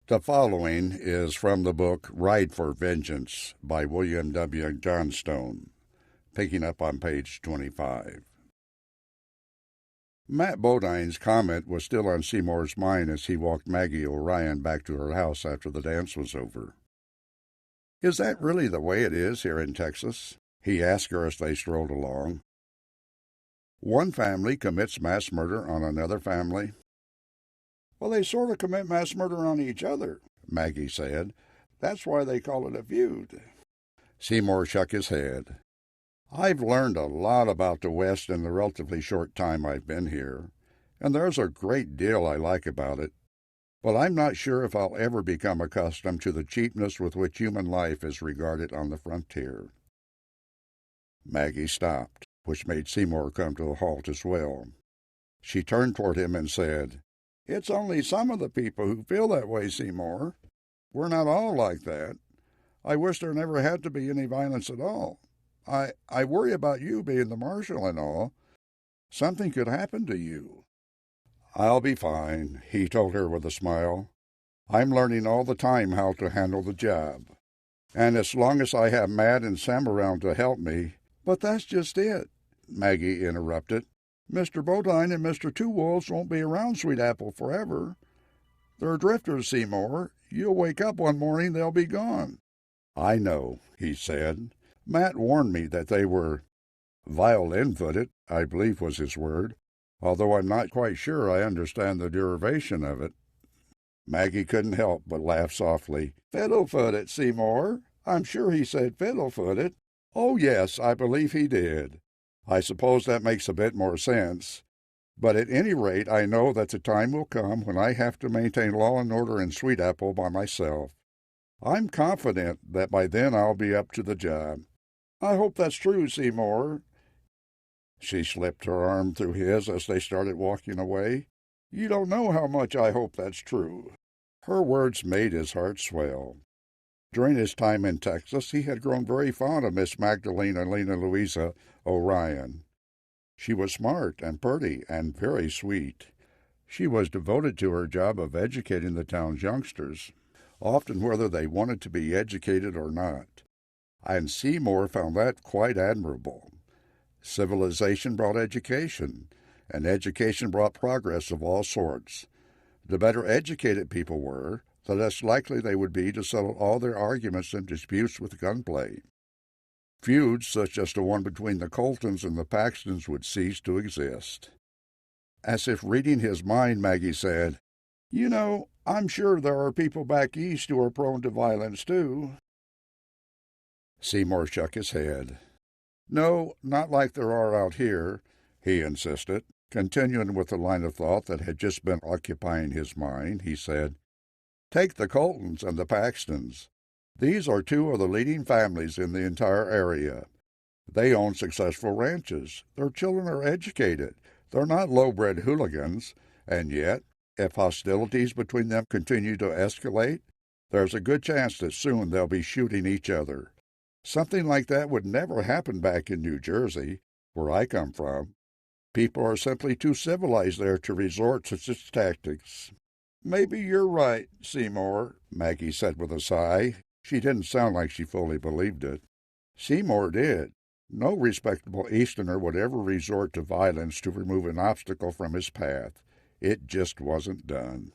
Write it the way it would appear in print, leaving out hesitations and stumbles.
The following is from the book Ride for Vengeance by William W. Johnstone, picking up on page 25. Matt Bodine's comment was still on Seymour's mind as he walked Maggie O'Ryan back to her house after the dance was over. "Is that really the way it is here in Texas?" he asked her as they strolled along. "One family commits mass murder on another family?" "Well, they sort of commit mass murder on each other," Maggie said. "That's why they call it a feud." Seymour shook his head. "I've learned a lot about the West in the relatively short time I've been here, and there's a great deal I like about it. But I'm not sure if I'll ever become accustomed to the cheapness with which human life is regarded on the frontier." Maggie stopped, which made Seymour come to a halt as well. She turned toward him and said, "It's only some of the people who feel that way, Seymour. We're not all like that. I wish there never had to be any violence at all. I worry about you being the marshal and all. Something could happen to you." "I'll be fine," he told her with a smile. "I'm learning all the time how to handle the job. And as long as I have Matt and Sam around to help me—" "But that's just it," Maggie interrupted. "Mr. Bodine and Mr. Two Wolves won't be around Sweet Apple forever. They're drifters, Seymour. You'll wake up one morning, they'll be gone." "I know," he said. "Matt warned me that they were violin-footed, I believe was his word, although I'm not quite sure I understand the derivation of it." Maggie couldn't help but laugh softly. "Fiddle-footed, Seymour. I'm sure he said fiddle-footed." "Oh, yes, I believe he did. I suppose that makes a bit more sense. But at any rate, I know that the time will come when I have to maintain law and order in Sweet Apple by myself. I'm confident that by then I'll be up to the job." "I hope that's true, Seymour." She slipped her arm through his as they started walking away. "You don't know how much I hope that's true." Her words made his heart swell. During his time in Texas, he had grown very fond of Miss Magdalena Lena Louisa O'Ryan. She was smart and pretty and very sweet. She was devoted to her job of educating the town's youngsters, often whether they wanted to be educated or not. And Seymour found that quite admirable. Civilization brought education, and education brought progress of all sorts. The better educated people were, the less likely they would be to settle all their arguments and disputes with gunplay. Feuds such as the one between the Coltons and the Paxtons would cease to exist. As if reading his mind, Maggie said, "You know, I'm sure there are people back east who are prone to violence, too." Seymour shook his head. "No, not like there are out here," he insisted. Continuing with the line of thought that had just been occupying his mind, he said, "Take the Coltons and the Paxtons. These are two of the leading families in the entire area. They own successful ranches. Their children are educated. They're not low-bred hooligans. And yet, if hostilities between them continue to escalate, there's a good chance that soon they'll be shooting each other. Something like that would never happen back in New Jersey, where I come from. People are simply too civilized there to resort to such tactics." "Maybe you're right, Seymour," Maggie said with a sigh. She didn't sound like she fully believed it. Seymour did. No respectable Easterner would ever resort to violence to remove an obstacle from his path. It just wasn't done.